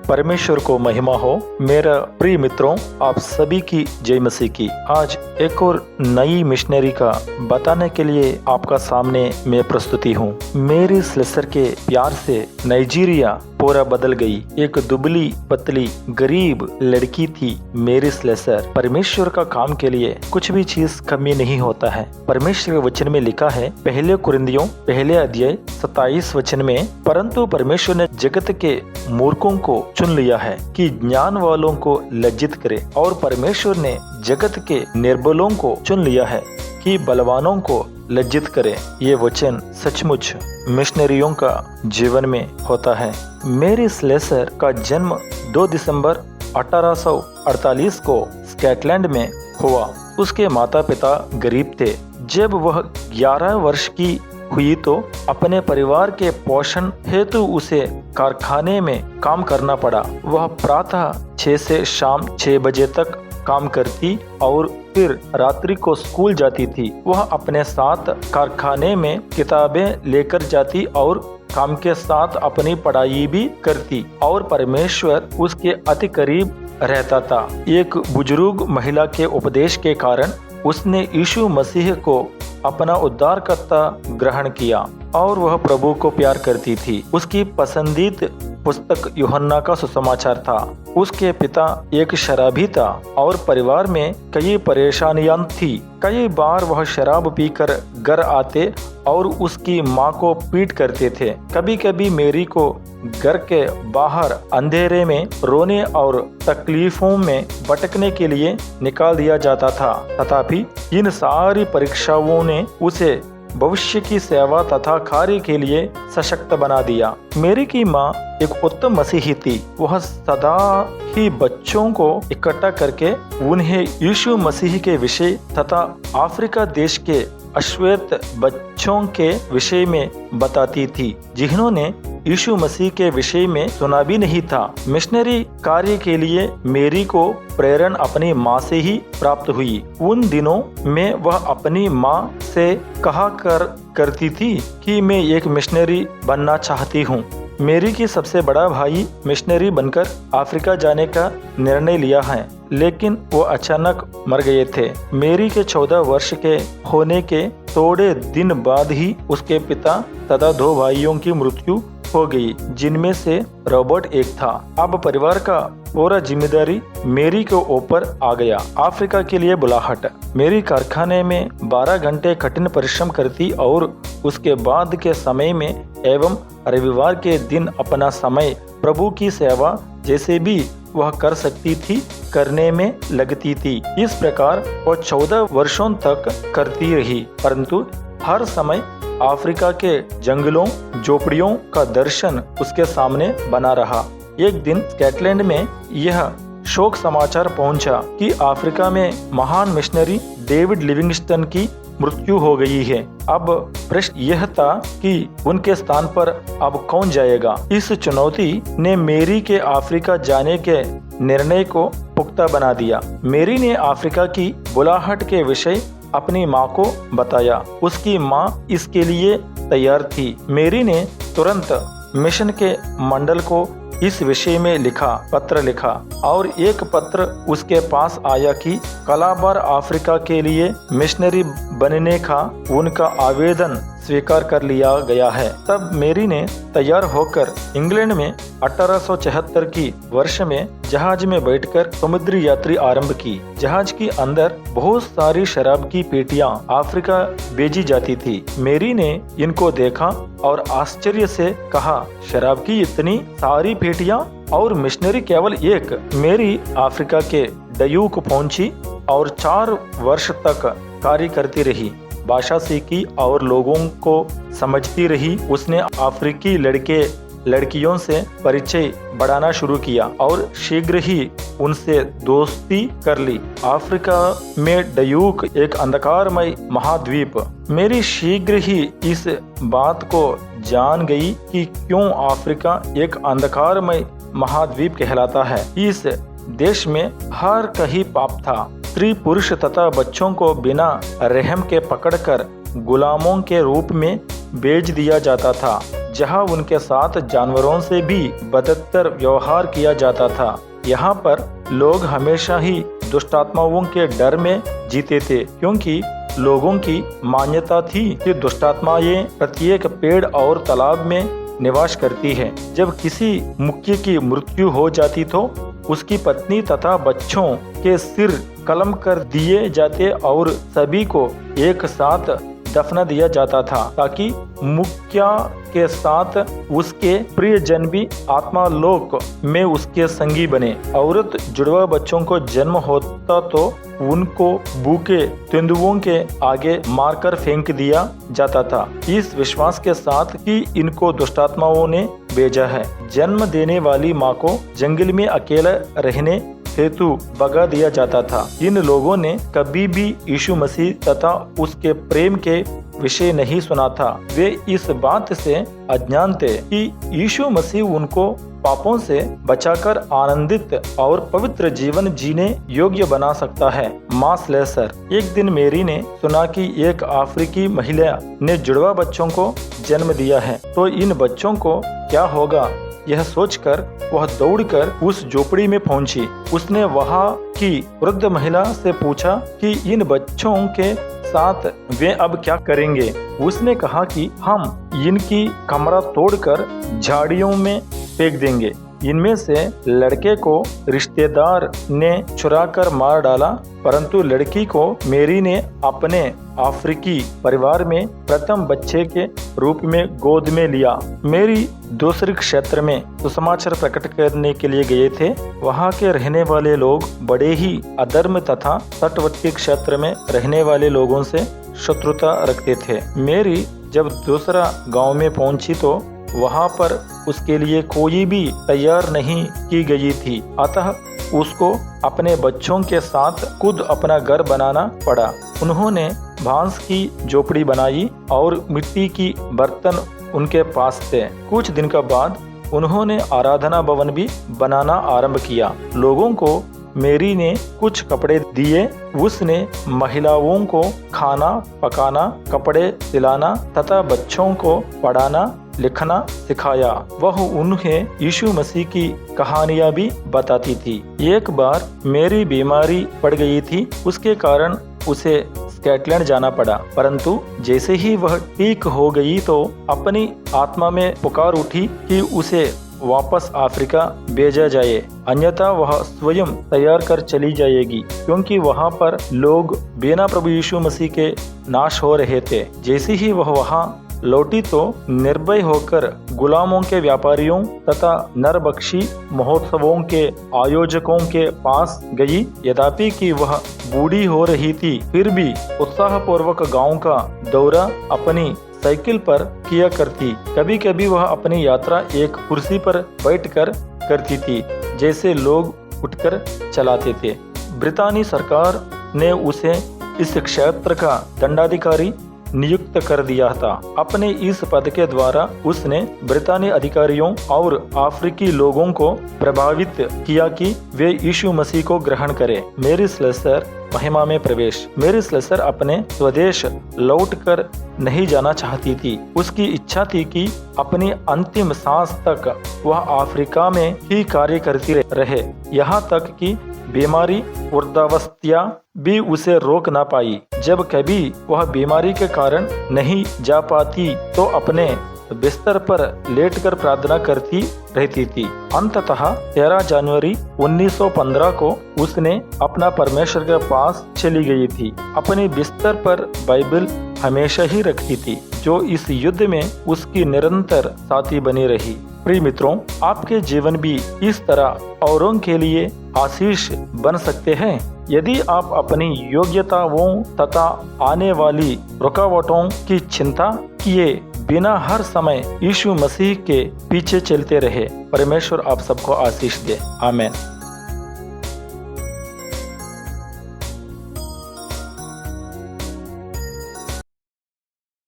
परमेश्वर को महिमा हो। मेरा प्रिय मित्रों, आप सभी की जय मसीह की। आज एक और नई मिशनरी का बताने के लिए आपका सामने मैं प्रस्तुति हूँ। मेरी स्लेसर के प्यार से नाइजीरिया पूरा बदल गई। एक दुबली पतली गरीब लड़की थी मेरी स्लेसर। परमेश्वर का काम के लिए कुछ भी चीज कमी नहीं होता है। परमेश्वर के वचन में लिखा है, पहले कुरिन्थियों पहले अध्याय 27 वचन में, परंतु परमेश्वर ने जगत के मूर्खों को चुन लिया है कि ज्ञान वालों को लज्जित करे, और परमेश्वर ने जगत के निर्बलों को चुन लिया है कि बलवानों को लज्जित करे। ये वचन सचमुच मिशनरियों का जीवन में होता है। मेरी स्लेसर का जन्म 2 दिसंबर 1848 को स्कॉटलैंड में हुआ। उसके माता पिता गरीब थे। जब वह 11 वर्ष की हुई तो अपने परिवार के पोषण हेतु उसे कारखाने में काम करना पड़ा। वह प्रातः 6 से शाम 6 बजे तक काम करती और फिर रात्रि को स्कूल जाती थी। वह अपने साथ कारखाने में किताबें लेकर जाती और काम के साथ अपनी पढ़ाई भी करती, और परमेश्वर उसके अति करीब रहता था। एक बुजुर्ग महिला के उपदेश के कारण उसने यीशु मसीह को अपना उद्धारकर्ता ग्रहण किया और वह प्रभु को प्यार करती थी। उसकी पसंदीदा पुस्तक यूहन्ना का सुसमाचार था। उसके पिता एक शराबी था और परिवार में कई परेशानियां थी। कई बार वह शराब पीकर घर आते और उसकी माँ को पीट करते थे। कभी कभी मेरी को घर के बाहर अंधेरे में रोने और तकलीफों में भटकने के लिए निकाल दिया जाता था। तथापि इन सारी परीक्षाओं ने उसे भविष्य की सेवा तथा कार्य के लिए सशक्त बना दिया। मेरी की माँ एक उत्तम मसीही थी। वह सदा ही बच्चों को इकट्ठा करके उन्हें यीशु मसीह के विषय तथा अफ्रीका देश के अश्वेत बच्चों के विषय में बताती थी, जिन्होंने यीशु मसीह के विषय में सुना भी नहीं था। मिशनरी कार्य के लिए मेरी को प्रेरणा अपनी माँ से ही प्राप्त हुई। उन दिनों में वह अपनी माँ से कहा करती थी कि मैं एक मिशनरी बनना चाहती हूँ। मेरी की सबसे बड़ा भाई मिशनरी बनकर अफ्रीका जाने का निर्णय लिया है, लेकिन वो अचानक मर गए थे। मेरी के 14 वर्ष के होने के थोड़े दिन बाद ही उसके पिता तथा 2 भाइयों की मृत्यु हो गई, जिनमें से रॉबर्ट एक था। अब परिवार का पूरा जिम्मेदारी मेरी के ऊपर आ गया। अफ्रीका के लिए बुलाहट। मेरी कारखाने में 12 घंटे कठिन परिश्रम करती और उसके बाद के समय में एवं रविवार के दिन अपना समय प्रभु की सेवा जैसे भी वह कर सकती थी करने में लगती थी। इस प्रकार वो 14 वर्षों तक करती रही, परंतु हर समय अफ्रीका के जंगलों झोपड़ियों का दर्शन उसके सामने बना रहा। एक दिन स्कॉटलैंड में यह शोक समाचार पहुंचा कि अफ्रीका में महान मिशनरी डेविड लिविंगस्टन की मृत्यु हो गई है। अब प्रश्न यह था कि उनके स्थान पर अब कौन जाएगा। इस चुनौती ने मेरी के अफ्रीका जाने के निर्णय को पुख्ता बना दिया। मेरी ने अफ्रीका की बुलाहट के विषय अपनी माँ को बताया। उसकी माँ इसके लिए तैयार थी। मेरी ने तुरंत मिशन के मंडल को इस विषय में पत्र लिखा और एक पत्र उसके पास आया कि कलाबार अफ्रीका के लिए मिशनरी बनने का उनका आवेदन स्वीकार कर लिया गया है। तब मेरी ने तैयार होकर इंग्लैंड में 1876 की वर्ष में जहाज में बैठकर समुद्री यात्रा आरंभ की। जहाज के अंदर बहुत सारी शराब की पेटियां अफ्रीका भेजी जाती थी। मेरी ने इनको देखा और आश्चर्य से कहा, शराब की इतनी सारी पेटियां और मिशनरी केवल एक। मेरी अफ्रीका के डयूक पहुंची और 4 वर्ष तक कार्य करती रही। भाषा सीखी और लोगों को समझती रही। उसने अफ्रीकी लड़कियों से परिचय बढ़ाना शुरू किया और शीघ्र ही उनसे दोस्ती कर ली। अफ्रीका में डयूक एक अंधकारमय महाद्वीप। मेरी शीघ्र ही इस बात को जान गई कि क्यों अफ्रीका एक अंधकारमय महाद्वीप कहलाता है। इस देश में हर कहीं पाप था। स्त्री पुरुष तथा बच्चों को बिना रहम के पकड़कर गुलामों के रूप में बेच दिया जाता था। जहां उनके साथ जानवरों से भी बदतर व्यवहार किया जाता था। यहाँ पर लोग हमेशा ही दुष्टात्माओं के डर में जीते थे, क्योंकि लोगों की मान्यता थी कि दुष्टात्माएं प्रत्येक पेड़ और तालाब में निवास करती है। जब किसी मुख्य की मृत्यु हो जाती तो उसकी पत्नी तथा बच्चों के सिर कलम कर दिए जाते और सभी को एक साथ दफना दिया जाता था, ताकि मुखिया के साथ उसके प्रियजन भी आत्मालोक में उसके संगी बने। औरत जुड़वा बच्चों को जन्म होता तो उनको भूखे तेंदुओं के आगे मारकर फेंक दिया जाता था, इस विश्वास के साथ कि इनको दुष्टात्माओं ने भेजा है। जन्म देने वाली माँ को जंगल में अकेला रहने हेतु भगा दिया जाता था। इन लोगों ने कभी भी यीशु मसीह तथा उसके प्रेम के विषय नहीं सुना था। वे इस बात से अज्ञान थे कि यीशु मसीह उनको पापों से बचाकर आनंदित और पवित्र जीवन जीने योग्य बना सकता है। माँ स्लेसर। एक दिन मेरी ने सुना कि एक अफ्रीकी महिला ने जुड़वा बच्चों को जन्म दिया है, तो इन बच्चों को क्या होगा, यह सोचकर वह दौड़कर उस झोपड़ी में पहुंची। उसने वहां की वृद्ध महिला से पूछा कि इन बच्चों के साथ वे अब क्या करेंगे। उसने कहा कि हम इनकी कमरा तोड़कर झाड़ियों में फेंक देंगे। इनमें से लड़के को रिश्तेदार ने चुराकर मार डाला, परंतु लड़की को मेरी ने अपने अफ्रीकी परिवार में प्रथम बच्चे के रूप में गोद में लिया। मेरी दूसरे क्षेत्र में सुसमाचार प्रकट करने के लिए गए थे। वहाँ के रहने वाले लोग बड़े ही अधर्म तथा तटवर्ती क्षेत्र में रहने वाले लोगों से शत्रुता रखते थे। मेरी जब दूसरा गांव में पहुंची तो वहां पर उसके लिए कोई भी तैयार नहीं की गई थी, अतः उसको अपने बच्चों के साथ खुद अपना घर बनाना पड़ा। उन्होंने बांस की झोपड़ी बनाई और मिट्टी की बर्तन उनके पास थे। कुछ दिन के बाद उन्होंने आराधना भवन भी बनाना आरंभ किया। लोगों को मेरी ने कुछ कपड़े दिए। उसने महिलाओं को खाना पकाना, कपड़े सिलाना तथा बच्चों को पढ़ाना लिखना सिखाया। वह उन्हें यीशु मसीह की कहानियां भी बताती थी। एक बार मेरी बीमारी पड़ गई थी, उसके कारण उसे स्कॉटलैंड जाना पड़ा, परंतु जैसे ही वह ठीक हो गई तो अपनी आत्मा में पुकार उठी कि उसे वापस अफ्रीका भेजा जाए, अन्यथा वह स्वयं तैयार कर चली जाएगी, क्योंकि वहां पर लोग बिना प्रभु यीशु मसीह के नाश हो रहे थे। जैसे ही वह वहां लौटी तो निर्भय होकर गुलामों के व्यापारियों तथा नरबख्शी महोत्सवों के आयोजकों के पास गई। यद्यपि कि वह बूढ़ी हो रही थी, फिर भी उत्साहपूर्वक गांव का दौरा अपनी साइकिल पर किया करती। कभी कभी वह अपनी यात्रा एक कुर्सी पर बैठकर करती थी, जैसे लोग उठकर चलाते थे। ब्रितानी सरकार ने उसे इस क्षेत्र का दंडाधिकारी नियुक्त कर दिया था। अपने इस पद के द्वारा उसने ब्रितानी अधिकारियों और अफ्रीकी लोगों को प्रभावित किया कि वे यीशु मसीह को ग्रहण करें। मेरी स्लेसर महिमा में प्रवेश। मेरी स्लेसर अपने स्वदेश लौटकर नहीं जाना चाहती थी। उसकी इच्छा थी कि अपनी अंतिम सांस तक वह अफ्रीका में ही कार्य करती रहे, यहाँ तक कि बीमारी वृद्धावस्था भी उसे रोक ना पाई। जब कभी वह बीमारी के कारण नहीं जा पाती तो अपने बिस्तर पर लेटकर प्रार्थना करती रहती थी। अंततः 13 जनवरी 1915 को उसने अपना परमेश्वर के पास चली गई थी। अपने बिस्तर पर बाइबल हमेशा ही रखती थी, जो इस युद्ध में उसकी निरंतर साथी बनी रही। प्रिय मित्रों, आपके जीवन भी इस तरह औरों के लिए आशीष बन सकते हैं यदि आप अपनी योग्यताओं तथा आने वाली रुकावटों की चिंता किए बिना हर समय यीशु मसीह के पीछे चलते रहे। परमेश्वर आप सबको आशीष दे। आमीन।